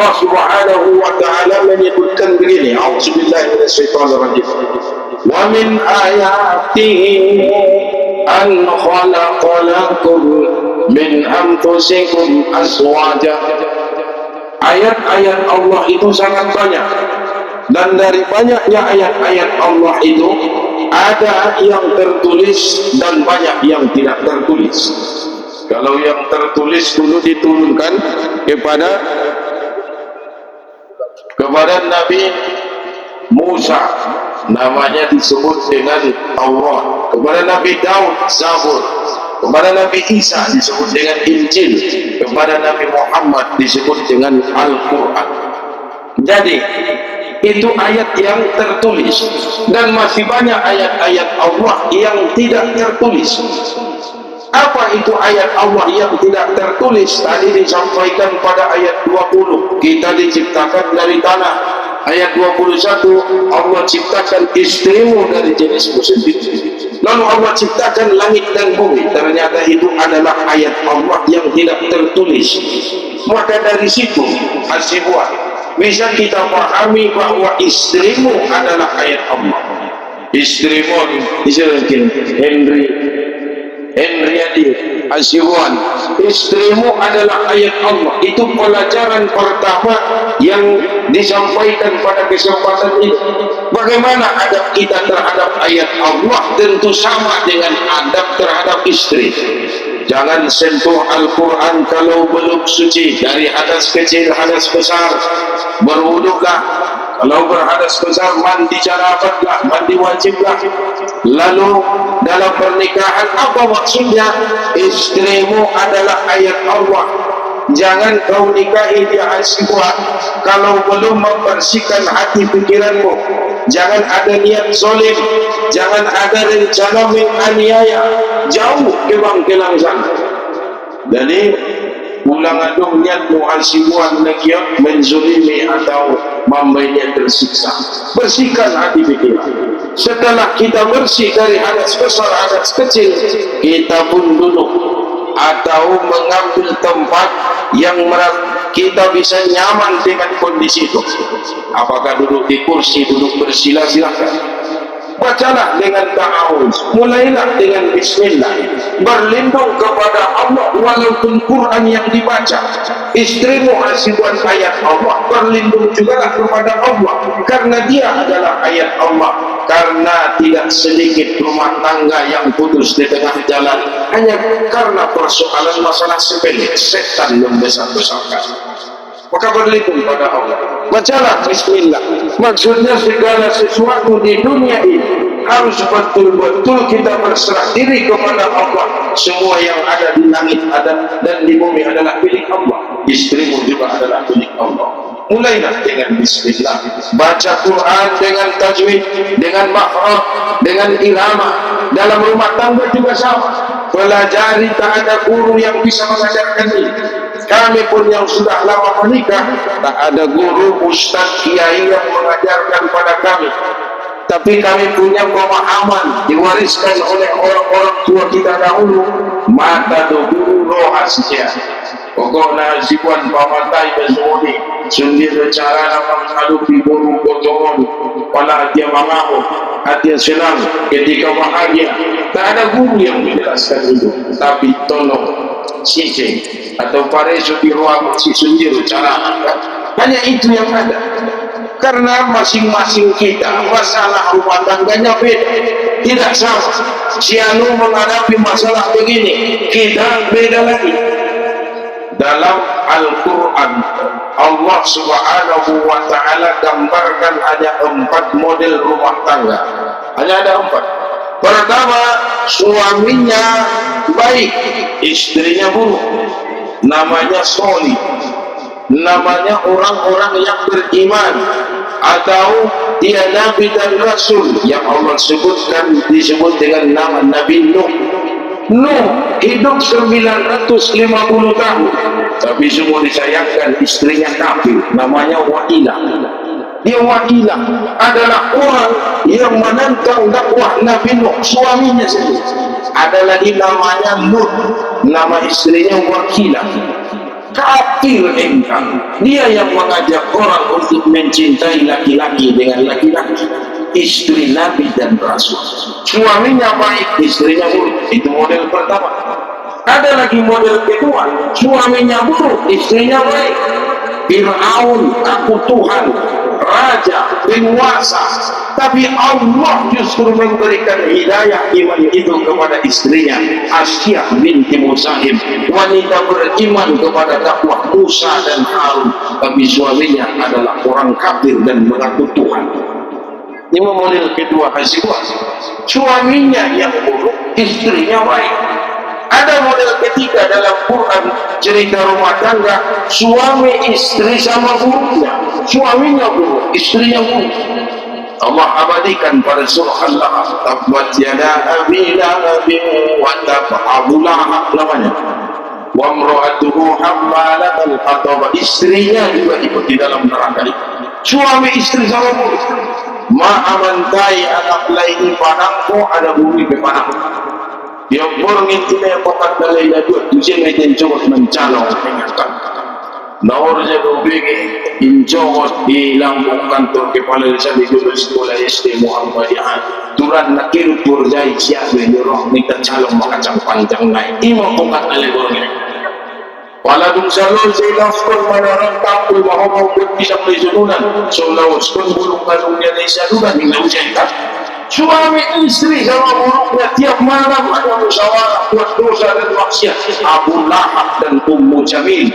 Allah Subhanahu wa taala menyebutkan begini, a'udzubillahi minasyaitonirrajim. Wa min ayatihi an khalaqa lakum min anfusikum azwaja. Ayat-ayat Allah itu sangat banyak, dan dari banyaknya ayat-ayat Allah itu ada yang tertulis dan banyak yang tidak tertulis. Kalau yang tertulis dulu diturunkan kepada Nabi Musa, namanya disebut dengan Taurat. Kepada Nabi Daud, Zabur. Kepada Nabi Isa disebut dengan Injil. Kepada Nabi Muhammad disebut dengan Al-Quran. Jadi itu ayat yang tertulis, dan masih banyak ayat-ayat Allah yang tidak tertulis. Apa itu ayat Allah yang tidak tertulis? Tadi disampaikan pada ayat 20, kita diciptakan dari tanah. Ayat 21, Allah ciptakan istrimu dari jenismu sendiri. Lalu Allah ciptakan langit dan bumi. Ternyata itu adalah ayat Allah yang tidak tertulis. Maka dari situ hasibuan bisa kita pahami bahwa istrimu adalah ayat Allah. Istrimu disebutkan Henryadi Hasibuan, istrimu adalah ayat Allah. Itu pelajaran pertama yang disampaikan pada kesempatan ini. Bagaimana adab kita terhadap ayat Allah? Tentu sama dengan adab terhadap istri. Jangan sentuh Al-Quran kalau belum suci. Dari hadas kecil, hadas besar, berwuduklah. Kalau berhadas besar, mandi janabatlah, mandi wajiblah. Lalu dalam pernikahan, apa maksudnya? Istrimu adalah ayat Allah. Jangan kau nikahi dia Hasibuan kalau belum membersihkan hati pikiranmu. Jangan ada niat zalim, jangan ada rencana menganiaya. Jauh kebangkilan sana. Jadi ulang aduh niatmu Hasibuan lagi menzulimi atau membuatnya tersiksa. Bersihkan hati pikiran. Setelah kita bersih dari hadas besar, hadas kecil, kita pun duduk atau mengambil tempat yang kita bisa nyaman dengan kondisi itu. Apakah duduk di kursi, duduk bersila, silakan. Bacalah dengan ta'awuz, mulailah dengan bismillah, berlindung kepada Allah walaupun Quran yang dibaca. Istrimu Hasibuan ayat Allah, berlindung juga kepada Allah karena dia adalah ayat Allah. Karena tidak sedikit rumah tangga yang putus di tengah jalan hanya karena persoalan masalah sepele, setan membesar-besarkan. Maka berlindung pada Allah, bacalah bismillah. Maksudnya segala sesuatu di dunia ini harus betul-betul kita berserah diri kepada Allah. Semua yang ada di langit ada dan di bumi adalah milik Allah. Istrimu juga adalah milik Allah. Mulailah dengan bismillah. Baca Quran dengan tajwid, dengan makhraj, dengan irama. Dalam rumah tangga juga sama. Pelajari, tak ada guru yang bisa mengajarkan ini. Kami pun yang sudah lama menikah, tak ada guru, ustaz, kiai yang mengajarkan pada kami. Tapi kami punya pemahaman diwariskan oleh orang-orang tua kita dahulu. Mata guru rohasnya. Pokoknya Hasibuan pamatai bersuni sundir cara menghadapi burung potongan. Pada dia mengamuk, hati senang ketika bahagia. Tak ada guru yang menjelaskan itu. Tapi tolong sisi atau paresu di ruang si sundir cara. Hanya itu yang ada. Karena masing-masing kita masalah rumah tangganya beda, tidak sama. Si anu menghadapi masalah begini, kita beda lagi. Dalam Al-Quran Allah Subhanahu wa ta'ala gambarkan hanya 4 model rumah tangga. Hanya ada 4. Pertama, suaminya baik, istrinya buruk. Namanya solih, namanya orang-orang yang beriman, atau dia Nabi dan Rasul yang Allah sebutkan disebut dengan nama Nabi Nuh. Nuh hidup 950 tahun, tapi semua disayangkan istrinya kafir, namanya Wa'ilah. Dia Wa'ilah adalah orang yang menentang dakwah Nabi Nuh, suaminya sendiri. Ada lagi namanya Lut, nama istrinya Wakilah. Kafir engkau. Dia yang mengajak orang untuk mencintai laki-laki dengan laki-laki. Istri Nabi dan Rasul. Suaminya baik, istrinya buruk. Itu model pertama. Ada lagi model kedua. Suaminya buruk, istrinya baik. Fir'aun, aku Tuhan, raja, penguasa, tapi Allah justru memberikan hidayah iman itu kepada istrinya, Asya binti Musahib, wanita beriman kepada dakwah Musa dan Harun, tapi suaminya adalah orang kafir dan mengaku Tuhan. Ini model kedua Hasibuan. Suaminya yang buruk, istrinya baik. Ada model ketiga dalam Quran, cerita rumah tangga, suami istri sama buruknya. Suaminya buruk, istrinya buruk. Allah abadikan pada surah Al-Lahab, tabbat yada abi lahabin wa tab, Abu Lahab namanya. Wa imra'atuhu hammalatal hatab, istrinya juga ikut di dalam neraka itu. Suami istri sama buruk. Ma amantai anak lain panangko ada bumi ke panangko. Yang orang itu yang pakat dalai dua tujuan yang jawab mencalon mengingatkan. Nawarnya berbegi injawab di lambung kantor kepala desa di Gubernur Sekolah SD Muhammadiyah. Turan nakir purjai siapa yang orang minta calon makacang panjang naik. Imam pakat dalai orang ini. Waladung salon saya laskon mana tampil mahu bisa melizununan. So laskon bulung kalungnya dari saluran yang langsung. Suami istri sama buruknya tiap malam ada musyawarah buat dosa dan maksiat. Abu Lahab dan Ummu Jamil,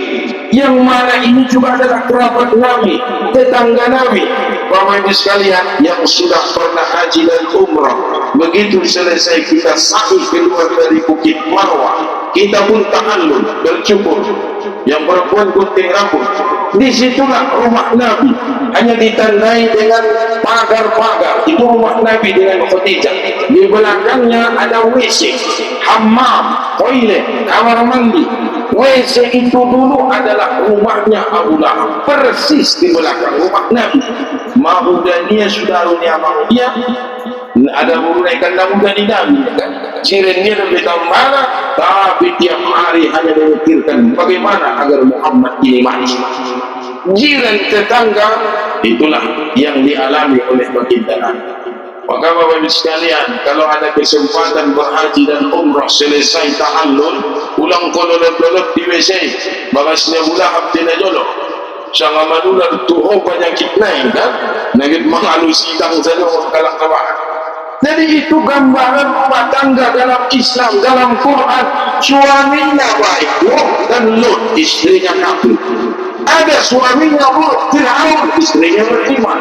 yang mana ini juga adalah kerabat Nabi, tetangga Nabi. Bapak Ibu sekalian yang sudah pernah haji dan umrah, begitu selesai kita sa'i keluar dari Bukit Marwah, kita pun tahallul bercukur. Yang perempuan gunting rambut. Disitulah rumah Nabi, hanya ditandai dengan pagar-pagar. Itu rumah Nabi dengan Khadijah. Di belakangnya ada WC, hammam, toilet, kamar mandi. WC itu dulu adalah rumahnya Abu Lahab, persis di belakang rumah Nabi. Mau dan dia sudah dunia mau dia ada menunaikan muda di Nabi. Sirennya lebih tahu mana, tapi tiap hari hanya memikirkan bagaimana agar Muhammad ini mati. Jiran tetangga itulah yang dialami oleh baginda Nabi. Maka Bapak Ibu sekalian, kalau ada kesempatan berhaji dan umrah selesai tahallul, ulang kololot-kolot di WC, bagasnya Lahab tidak jolok. Sangat manular tuho penyakit naik kan? Nagit mengalu sidang saja kalak kawan. Jadi itu gambaran rumah tangga dalam Islam, dalam Quran. Suaminya baik, dan Lut istrinya kafir. Ada suaminya buruk, Fir'aun istrinya beriman.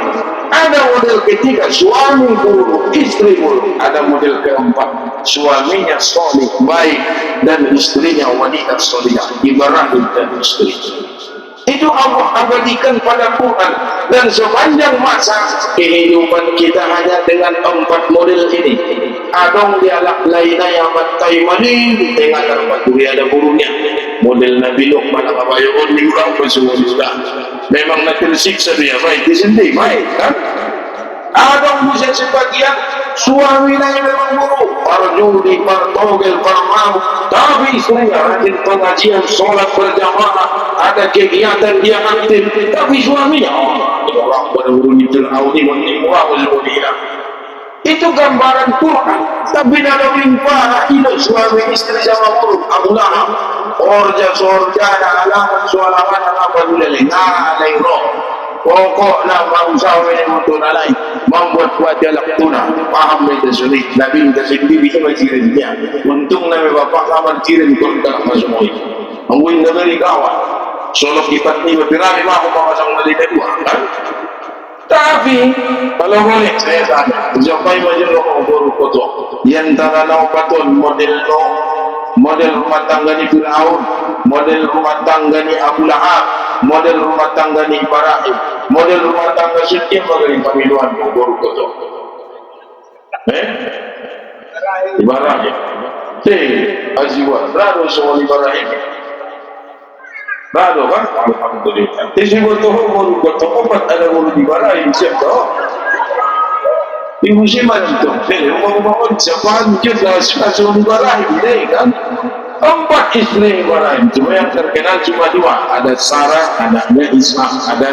Ada model ketiga, suami buruk, istri buruk. Ada model keempat, suaminya soleh, baik, dan istrinya wanita solehah, Ibrahim dan istri. Itu Allah abadikan pada Quran. Dan sepanjang masa kehidupan kita hanya dengan empat model ini. Adong dialak lainnya yang matai mani dengan terpaturi ada burungnya. Model Nabi Nuh pada kabayon di urang semua sudah. Memang nak tersiksa dia baik di sini baik kan? Adong bisa sebagian suami lain memang buruk, parjudi, partogel, parmau, tapi istrinya rajin pengajian, sholat berjamaah, ada kegiatan dia aktif, tapi suaminya orang berburu di Fir'aun ini dia. Itu gambaran Quran. Tapi dalam limpah itu suami istri sama buruk, Abu Lahab, orja alamat sualaman apa dulu lengah roh. Pokoklah bangsa ini untuk lain membuat wajah tuna paham itu sulit. Nabi kita sendiri bisa berjirinnya. Untung Nabi Bapak kamar jirin kontak masuk itu. Mungkin dari kawan. Solok kipat ini berpirami mahu pasang dari kedua kan? Tapi kalau boleh saya tanya, siapa yang majul orang foto? Yang tanah paton model rumah tangga ni Fir'aun, model rumah tangga ni Abu Lahab, model rumah tangga ni Ibrahim, model rumah tangga Syekh bagi pemiluan baru kotor. Ibrahim. Aziwa, rado semua Ibrahim. Rado kan? Alhamdulillah. Tisi baru kotor, obat ada baru Ibrahim siap dah. Di musiman itu, rumah-rumah siapa hancur lah semua Ibrahim ni kan? Empat istri Ibrahim, cuma yang terkenal cuma dua. Ada Sarah, anaknya Ishak. Ada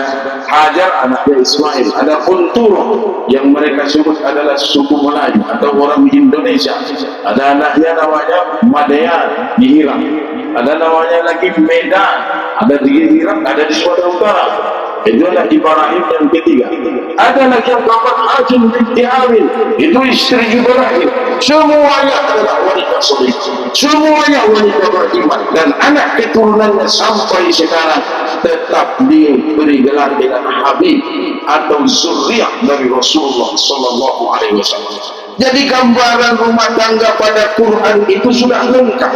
Hajar, anaknya Ismail. Ada Unturo, yang mereka sebut adalah suku Melayu atau orang Indonesia. Ada anaknya namanya Madayan di Irak. Ada namanya lagi Medan, ada di Irak, ada di Sumatera Utara. Itulah Ibrahim yang ketiga. Ada lagi yang keempat, Hajim binti Amil, itu istri Ibrahim. Semuanya adalah wanita soleh, semuanya wanita beriman, dan anak keturunannya sampai sekarang tetap diberi gelar dengan Habib atau zuriat dari Rasulullah Sallallahu Alaihi Wasallam. Jadi gambaran rumah tangga pada Quran itu sudah lengkap,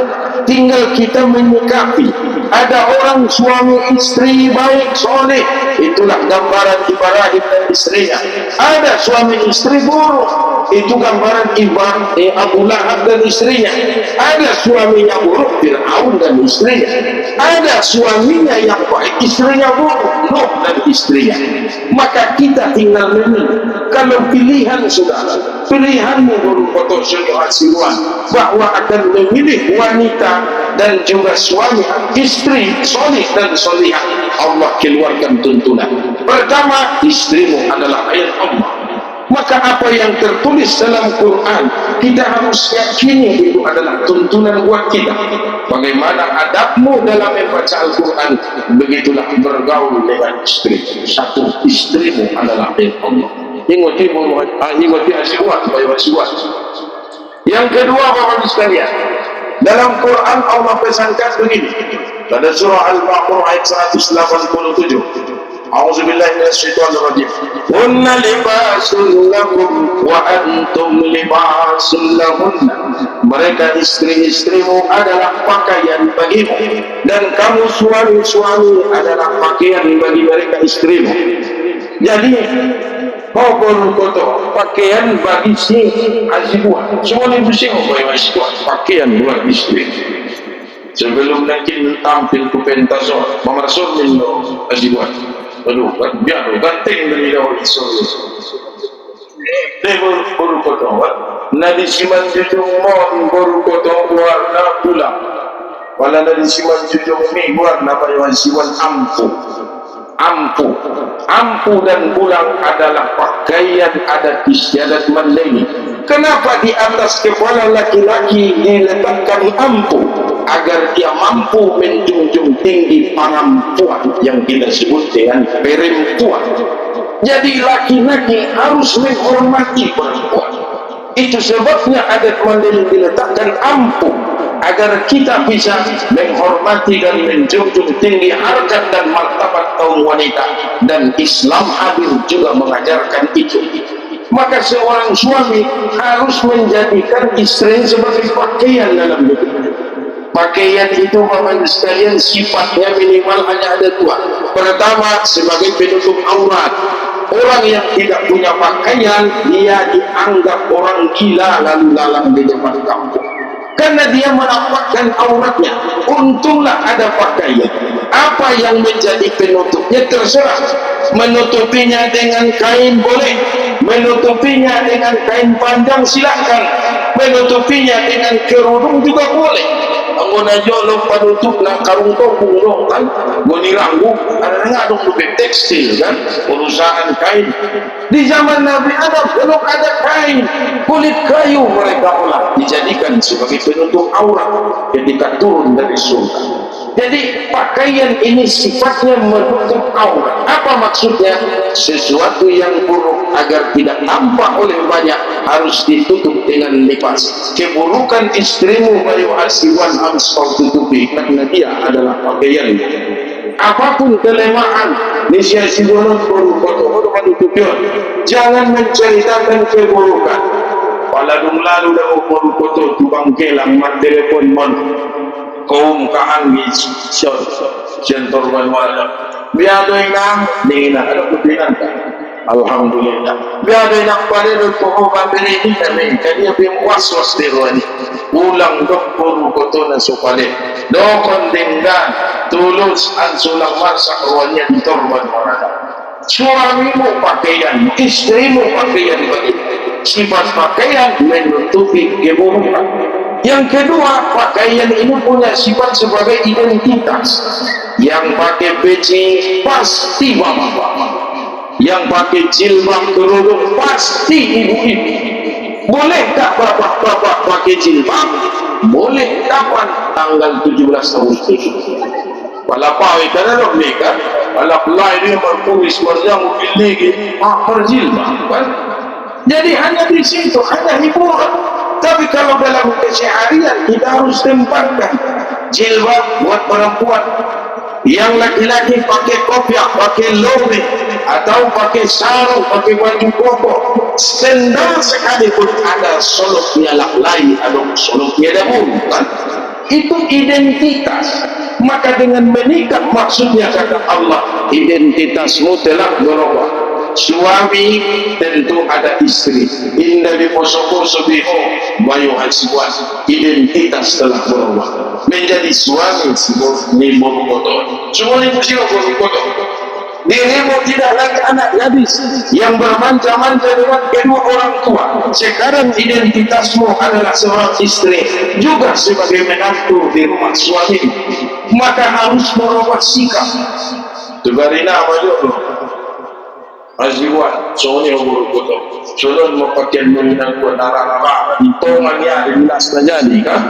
tinggal kita menyikapi. Ada orang suami istri baik soleh, itulah gambaran Ibrahim dan istrinya. Ada suami istri buruk, itu gambaran Abu Lahab dan istrinya. Ada suaminya buruk, Fir'aun dan istrinya. Ada suaminya yang baik, istrinya buruk, Nuh dan istrinya. Maka kita tinggal memilih. Kalau pilihan sudah, pilihanmu baru foto Siluan, bahwa akan memilih wanita dan juga suami, istri soleh dan solihah, Allah keluarkan tuntunan. Pertama, istrimu adalah ayat Allah. Maka apa yang tertulis dalam Quran, kita harus yakini itu adalah tuntunan buat kita. Bagaimana adabmu dalam membaca Al-Quran, begitulah bergaul dengan istri. Satu, istrimu adalah ayat Allah. Ingat asiwat. Yang kedua, Bapak sekalian, dalam Quran Allah pesankan begini, pada surah Al-Baqarah ayat 187. A'udzubillahi minasyaitonir rajim. Hunna libasun lakum wa antum libasun lahunna. Mereka istri-istrimu adalah pakaian bagimu, dan kamu suami-suami adalah pakaian bagi mereka istrimu. Jadi kotor pakaian bagi si asibuan, semua itu sih pakaian buat istri. Sebelum nanti tampil ke pentas, Mamarsul minno asibuan. Aduh, biar ganteng dari dahulu isolasi. Baru kotor, nadi siman jujung mon baru kotor warna pulang. Walau nadi siman jujung mi warna bayan siwan ampu dan pulang adalah pakaian adat istiadat Mandailing. Kenapa di atas kepala laki-laki diletakkan ampu? Agar dia mampu menjunjung tinggi perempuan yang kita sebut dengan perempuan. Jadi laki-laki harus menghormati perempuan. Itu sebabnya adat Mandailing diletakkan ampu, agar kita bisa menghormati dan menjunjung tinggi harkat dan martabat kaum wanita. Dan Islam hadir juga mengajarkan itu. Maka seorang suami harus menjadikan istri sebagai pakaian dalam hidupnya. Pakaian itu Bapak sekalian sifatnya minimal hanya ada dua. Pertama, sebagai penutup aurat. Orang yang tidak punya pakaian, dia dianggap orang gila lalu lalang di depan kampung, karena dia menampakkan auratnya. Untunglah ada pakaian. Apa yang menjadi penutupnya terserah. Menutupinya dengan kain boleh, menutupinya dengan kain panjang silakan, menutupinya dengan kerudung juga boleh. Anggona jolong panutup na karung topung dong kan, goni ranggu, ada ngadong lebih tekstil kan, perusahaan kain. Di zaman Nabi Adam belum ada kain, kulit kayu mereka olah dijadikan sebagai penutup aurat ketika turun dari surga. Jadi pakaian ini sifatnya menutup aurat. Apa maksudnya? Sesuatu yang buruk agar tidak nampak oleh banyak harus ditutup dengan lipas. Keburukan istrimu bayu asiwan harus kau tutupi, karena dia adalah pakaian. Apapun kelemahan Nisya Sidono baru menutupion. Jangan menceritakan keburukan. Paladung lalu dah baru foto tukang kelang mat telepon mon kaum kaanggi sentor wala biado inang dina ada kudinan alhamdulillah biado inang pare do ko ba bere ni kami kanya bi waswas dirwani ulang doktor ko na supale do kondenggan tulus an sulang masak ruannya di torban marada. Suamimu pakaian, istrimu pakaian bagi. Sifat pakaian menutupi keburukan. Yang kedua, pakaian ini punya sifat sebagai identitas. Yang pakai peci pasti bapak-bapak, yang pakai jilbab kerudung pasti ibu-ibu. Boleh tak bapak-bapak pakai jilbab? Boleh. Kapan? Tanggal 17 Agustus. Palapa ikana lo mereka. Palapa ini berkuis berjam mobil lagi. Berjilbab kan? Jadi hanya di situ, hanya hiburan. Tapi kalau dalam keseharian kita harus tempatkan jilbab buat perempuan. Yang laki-laki pakai kopiah, pakai lobe, atau pakai sarung, pakai baju koko, sendal sekalipun ada soloknya laklai, ada soloknya dahulu kan? Itu identitas. Maka dengan menikah maksudnya kata Allah, identitasmu telah berubah. Suami tentu ada istri. Indah di poso-poso biho bayu hasiwan. Identitas telah berubah menjadi suami ni bobogoto. Semua ibu sih bobogoto. Dirimu tidak lagi anak gadis yang bermanja-manja dengan kedua orang tua. Sekarang identitasmu adalah seorang istri, juga sebagai menantu di rumah suami. Maka harus merubah sikap. Tugarina majodoh. Aziwan, soalnya bobogoto. Soalnya mau pakai menginang buat darah-darah. Hitungan ya, jelas saja jadi kan.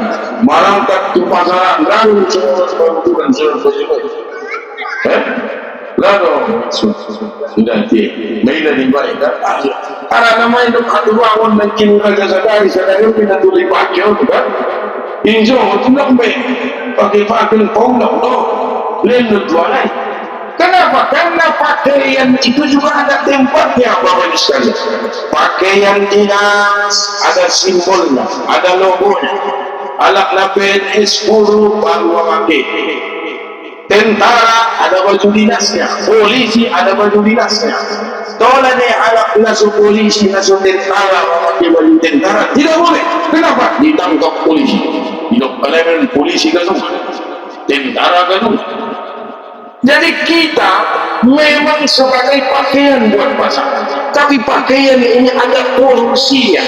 Malang tak tu pasaran lalu semua bukan soal. Lalu sudah ti, mainan yang baik kan? Karena nama itu satu bangun dan kini raja sadari sadari pindah tulis pakai kan? Injo tu nak pakai kau nak lenut jualan. Kenapa? Karena pakaian itu juga ada tempatnya, Bapak Ibu sekalian. Pakaian dinas ada simbolnya, ada logonya. Alat PNS 10 baru pakai. Tentara ada baju dinasnya, polisi ada baju dinasnya. Tolong ni alat nasu polisi, nasu tentara pakai baju tentara tidak boleh. Kenapa? Ditangkap polisi. Hidup kalian polisi kan semua, tentara kan semua. Jadi kita memang sebagai pakaian buat pasangan, tapi pakaian ini ada porsinya.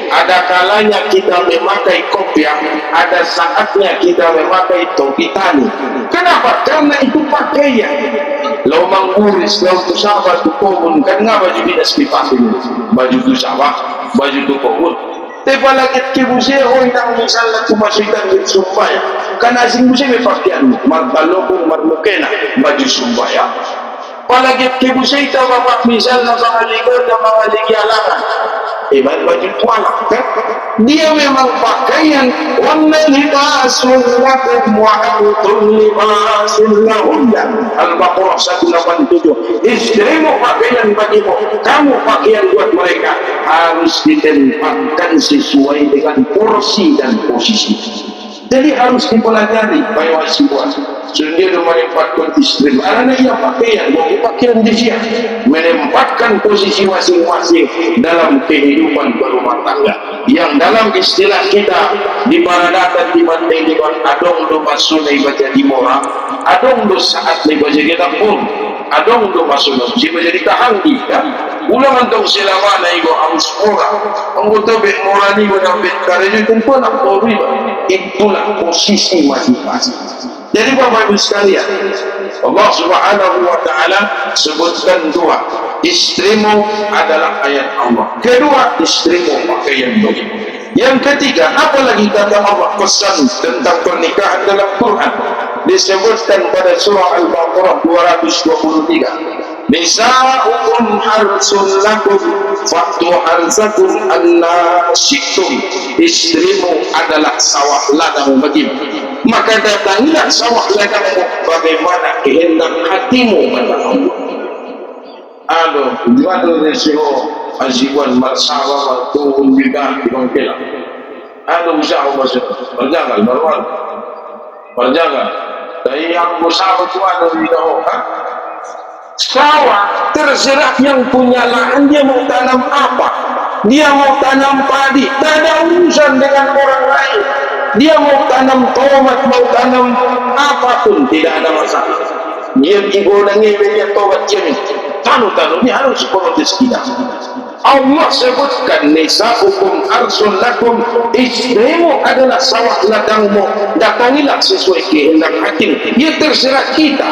Ada kalanya kita memakai kopiah, ada saatnya kita memakai topi tani. Kenapa? Karena itu pakaian. Lau mangguris, lau tu sahabat tu kobun, kan nga baju dinas dipakai, baju tu sahabat, baju tu kobun. Tapi lagi kibusnya orang yang misalnya cuma cerita di Surabaya, kan asing busnya berpakaian, marbalokung, marmukena, baju Surabaya. Palagi kibusnya itu bapak misalnya sama ligar dan mga ligyalangan, baju tuala, kan? Dia memang pakaian warna libasul lakum wa antum libasul lahum. Al-Baqarah 187. Istrimu pakaian bagimu, kamu pakaian buat mereka. Harus ditempatkan sesuai dengan porsi dan posisi. Jadi harus dipelajari baik wasibuat. Sendiri menempatkan istri. Karena ia pakaian, bukan pakaian dia menempatkan posisi masing-masing dalam kehidupan berumah tangga. Yang dalam istilah kita di Baradatan di Bantai di adong do masunay baca di mora, adong do saat may baca kita pun, adong do masunay si baca di kahanggi kan. Ulang antong selama na igo ang mora. Ang utobe mora ni go ng karyo kung po na pori ba. Itulah posisi masing-masing. Jadi Bapak Ibu sekalian, Allah Subhanahu wa taala sebutkan dua. Istrimu adalah ayat Allah. Kedua, istrimu pakaian bagimu. Yang ketiga, apalagi kata Allah pesan tentang pernikahan dalam Quran disebutkan pada surah Al-Baqarah 223. Nisa'ukum harsun lakum fa'tu harsakum anna syi'tum. Istrimu adalah sawah ladang bagimu, maka datangilah sawah ladangmu bagaimana kehendak hatimu, kata Allah. Aduh, jual resiko aziwan marsawa waktu bidah di bangkela. Aduh, usaha masuk berjalan berwal berjalan. Dari yang bersama tu ada di dalam sawah. Terserah yang punya lahan, dia mau tanam apa, dia mau tanam padi, tak ada urusan dengan orang lain. Dia mau tanam tomat, mau tanam apapun, tidak ada masalah. Dia ibu nangi dia tomat jenis tanu-tanu, ini harus protes kita. Allah sebutkan nisa'ukum arsul lakum, istrimu adalah sawah ladangmu, datangilah sesuai kehendak hati. Ya terserah kita.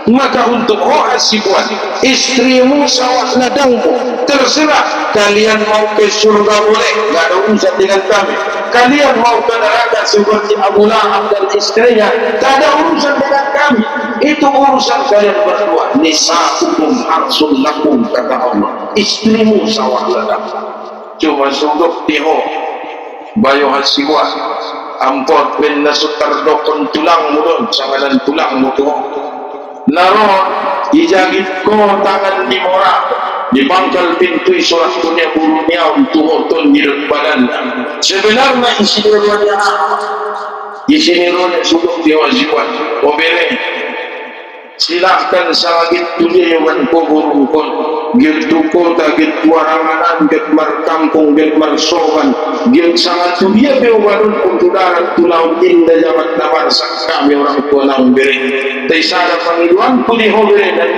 Maka untuk hasibuan, istrimu sawah ladangmu, terserah. Kalian mau ke surga boleh, nggak ada urusan dengan kami. Kalian mau ke neraka seperti Abu Lahab dan istrinya, tak ada urusan dengan kami. Itu urusan kalian berdua. Nisa'ukum arsul lakum, kata Allah, istrimu sawah ladang. Cuma sungguh tiho bayo hasibuan, ampot ben nasutar dokon tulang mulon, sanganan tulang mutuh naron ijagit ko tangan di mora di bangkal pintu surat punya burunya untuk oton di badan. Sebenarnya isinironya sudah diwajiban obere silahkan sagit dunia yang kuburungkon gitu kota gitu waranganan gitu markampung gitu marsokan gitu sangat dunia bewaran untuk darat tulau indah jaman namar kami orang tua nang beri taisara pengiduan pulih hobere dan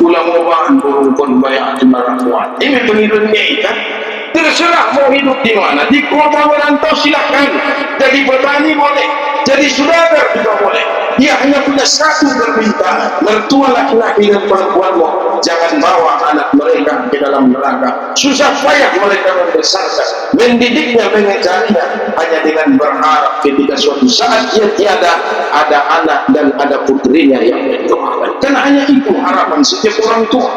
pulang mobahan burungkon bayar dimarakuan ini pengiduannya ikan. Terserah mau hidup di mana, di kota merantau silahkan, jadi petani boleh, jadi saudagar juga boleh. Dia hanya punya satu permintaan, mertua laki-laki dan perempuanmu, jangan bawa anak mereka ke dalam neraka. Susah payah mereka membesarkan, mendidiknya, mengajarinya, hanya dengan berharap ketika suatu saat dia tiada, ada anak dan ada putrinya yang mendoakan. Karena hanya itu harapan setiap orang tua.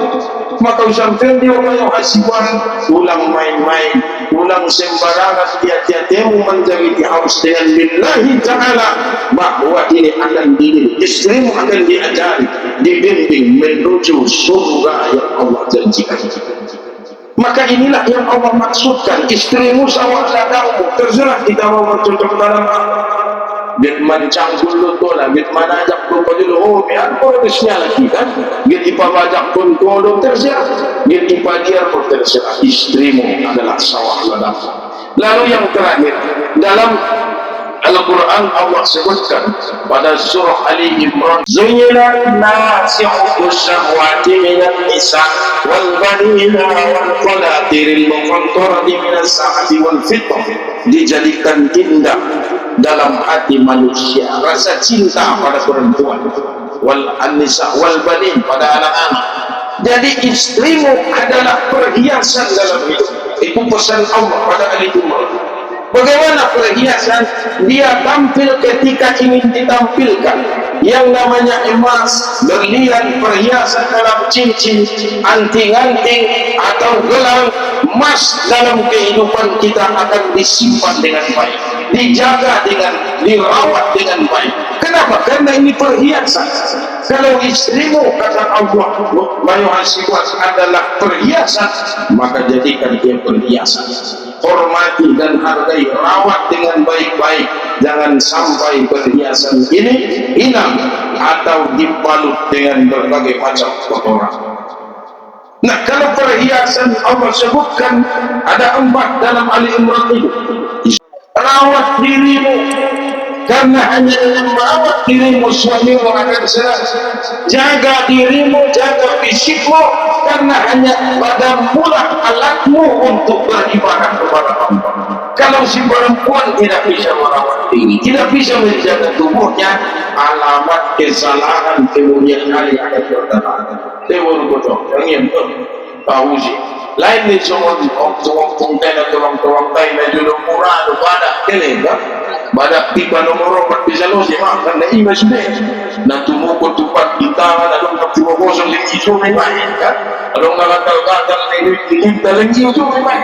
Maka sampai dia orang hasiban, ulang main-main, ulang sembarangan, dia menjadi haus dengan billahi ta'ala bahwa ini akan istrimu akan diajari, dibimbing menuju surga yang Allah janjikan. Maka inilah yang Allah maksudkan, istrimu sawah ladangmu, terserah kita mau bercocok dalam bit mancangkul lu tola, bit manajak pun pajul biar progresnya lagi kan, bit ipabajak pun kodok terserah, bit ipadiar pun terserah. Istrimu adalah sawah ladangmu. Lalu yang terakhir dalam Al-Quran Allah sebutkan pada surah Ali Imran, Zuyyina nasi hubbus syahwati minan nisa wal banina wal qanatiril muqantarati minas sa'ati wal fitah. Dijadikan indah dalam hati manusia rasa cinta pada perempuan, wal anisa wal banin pada anak-anak. Jadi istrimu adalah perhiasan dalam hidup. Itu pesan Allah pada Ali Imran. Bagaimana perhiasan? Dia tampil ketika ingin ditampilkan. Yang namanya emas, berlian, perhiasan dalam cincin, anting-anting atau gelang, emas dalam kehidupan kita akan disimpan dengan baik, dijaga dengan, dirawat dengan baik. Kenapa? Karena ini perhiasan. Kalau istrimu, kata Allah, mayuhasibuat adalah perhiasan, maka jadikan dia perhiasan. Hormati dan hargai, rawat dengan baik-baik. Jangan sampai perhiasan ini hilang atau dibalut dengan berbagai macam kotoran. Nah, kalau perhiasan Allah sebutkan ada 4 dalam Ali Imran itu. Rawat dirimu, karena hanya dengan merawat dirimu suamimu akan senang. Jaga dirimu, jaga fisikmu, karena hanya padamu lah alatmu untuk beribadah kepada Allah. Kalau si perempuan tidak bisa merawat diri, tidak bisa menjaga tubuhnya, alamat kesalahan kemudian hari akan bertahan. Tewar bocor, yang tahu sih. Lain ni semua orang konten atau orang lain yang jodoh murah atau badak kelega, badak tiba nomor 4 bisa lo sih mak karena imas deh. Nanti mau ketupat di tangan, ada orang tiba kosong lagi itu memang kan, ada orang gatal lagi kita lagi itu memang.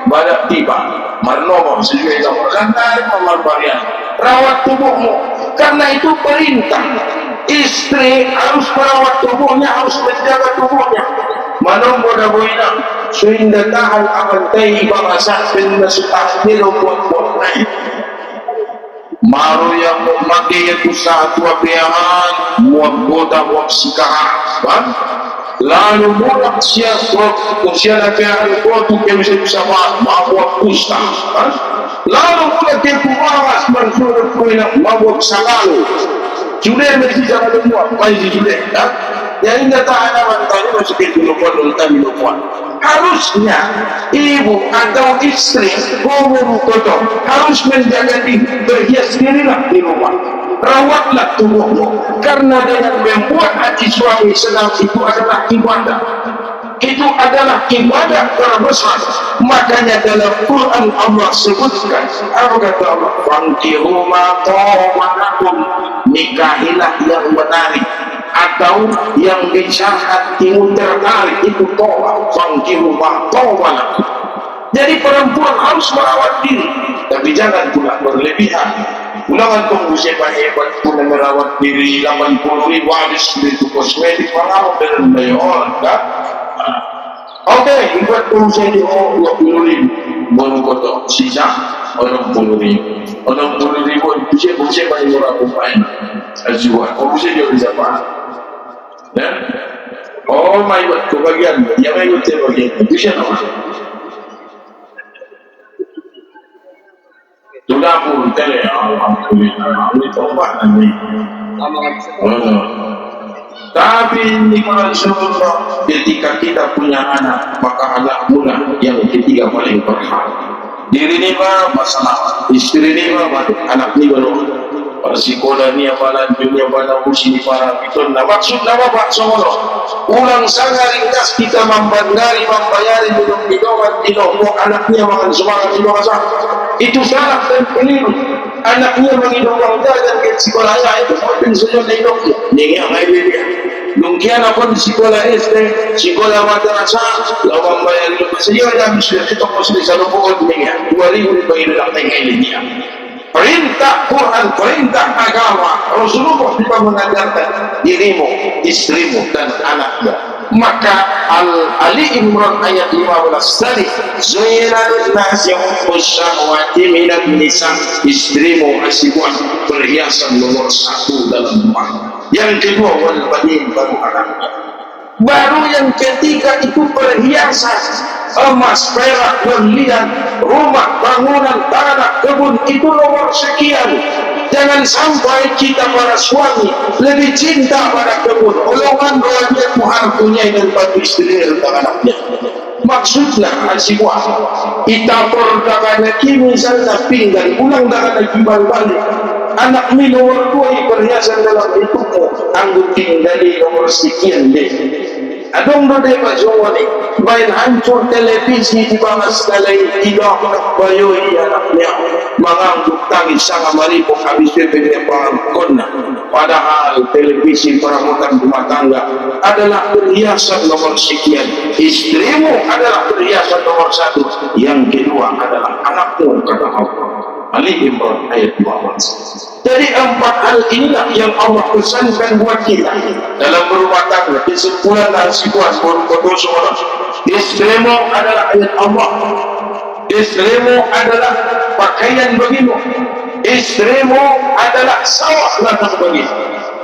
Badak tiba, marnomo sesuai sama kantar pemarbarian. Rawat tubuhmu, karena itu perintah. Istri harus merawat tubuhnya, harus menjaga tubuhnya. Manong boda boina, suinda tahan akan tayi bangsa pinna sutahmilo buat naik. Maru yang mati itu satu apian, muat boda muat sikahan. Lalu muat siapa usia apian kuatu kemisi bisa mabuat kusta. Lalu muat kepuawas bersurat kuina mabuat sakalu. Sudah mesti jangan lupa, masih sudah. Yang ini tahan aman tahu terus kehidupan ulta harusnya ibu atau istri harus menjaga diri, berhias dirilah di rumah, rawatlah tubuhmu, karena dengan membuat hati suami senang itu adalah ibadah. Itu adalah ibadah terbesar. Makanya dalam Quran Allah sebutkan, apa kata Allah? Fankihu ma taba lakum, nikahilah yang menarik atau yang bisa hatimu tertarik, itu tolak. Fankihu ma taba lakum. Jadi perempuan harus merawat diri, tapi jangan pula berlebihan. Ulangan tunggu siapa hebat pun merawat diri 80.000 habis itu kosmetik pengaruh dan bayar kan? Oke, buat urusan di 20.000 baru kotor sisa 60.000 bisa banyak orang pemain ajuan. Bisa dia bisa apa? Dan oh my god, kebagian yang ikut bagian bisa nama. Sudah pun tele alhamdulillah ini tobat nanti. Tapi ini Rasulullah, ketika kita punya anak, maka anak mula yang ketiga paling berhak. Diri ni ba masalah, istri ni ba anak ni baru. Sekolah ni apalan dunia pada usia para itu. Maksud nama Pak Songolo, ulang sangat ringkas kita membayari minum anaknya makan semangat minum asam. Itu salah dan keliru. Anaknya menghidupkan dan ke sekolah itu penting saja hidupnya. Ini yang dia. Mungkin apa di sekolah SD, sekolah madrasah, lawan bayar itu saja yang bisa kita mesti selalu pokok ini 2.000 bayar dalam ini. Perintah Quran, perintah agama, Rasulullah kita mengajarkan dirimu, istrimu dan anakmu. Maka Ali Imran ayat 15 tadi, Zuyinal nasi syahwati minan nisa, istrimu asyibuan perhiasan nomor 1 dalam rumah. Yang kedua wal banin, baru anaknya. Baru yang ketiga itu perhiasan, emas, perak, berlian, rumah, bangunan, tanah, kebun, itu nomor sekian. Jangan sampai kita para suami lebih cinta pada kebun, golongan doanya hartunya dan bagi istri dan anaknya. Maksudnya semua kita perdagangan kimi misalnya pinggan ulang dengan jual balik anak mi nomor 2 perhiasan dalam hidupmu anggur tinggali nomor sekian deh. Adong dode Pak Jomoni main hancur televisi di bawah segala tidak bayoi anaknya mengangguk tangis sangat maripo habis bebeknya kona. Padahal televisi perabotan rumah tangga adalah perhiasan nomor sekian. Istrimu adalah perhiasan nomor 1. Yang kedua adalah anakmu, kata Allah. Ali Imran ayat 15. Jadi 4 hal inilah yang Allah pesankan buat kita dalam berumah tangga. Kesimpulan dan situasi baru seorang. Istrimu adalah ayat Allah. Istrimu adalah pakaian bagimu. Istrimu adalah sawah ladang bagimu.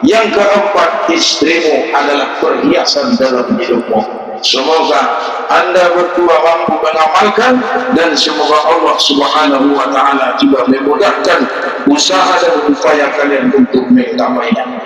Yang keempat, istrimu adalah perhiasan dalam hidupmu. Semoga anda berdua mampu mengamalkan dan semoga Allah Subhanahu wa taala juga memudahkan usaha dan upaya kalian untuk menggamainya.